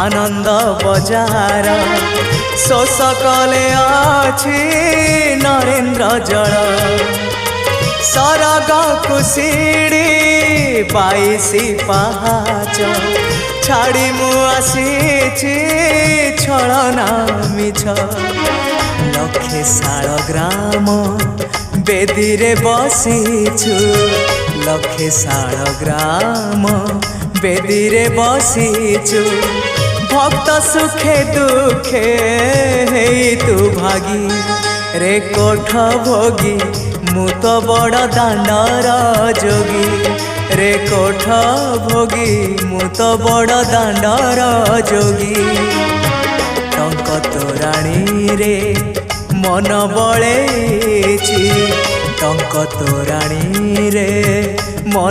आनंद बजार शोष कले अछि नरेन्द्र जल सरग कुशिड़ी 22 पहाच छाड़ी मु आसीछि छलना मिछ लक्षे शाल ग्राम बेदी रे बसीछु लक्षे शाल ग्राम बेदी रे बसीछु भक्त सुखे दुखे हेई तू भागी रे कोठ भोगी मु तो बड़ दांडर जोगी रे कोठ भोगी मु तो बड़ दांडर जोगी टंक तोराणी रे मन बळेछि टंक तोराणी रे मन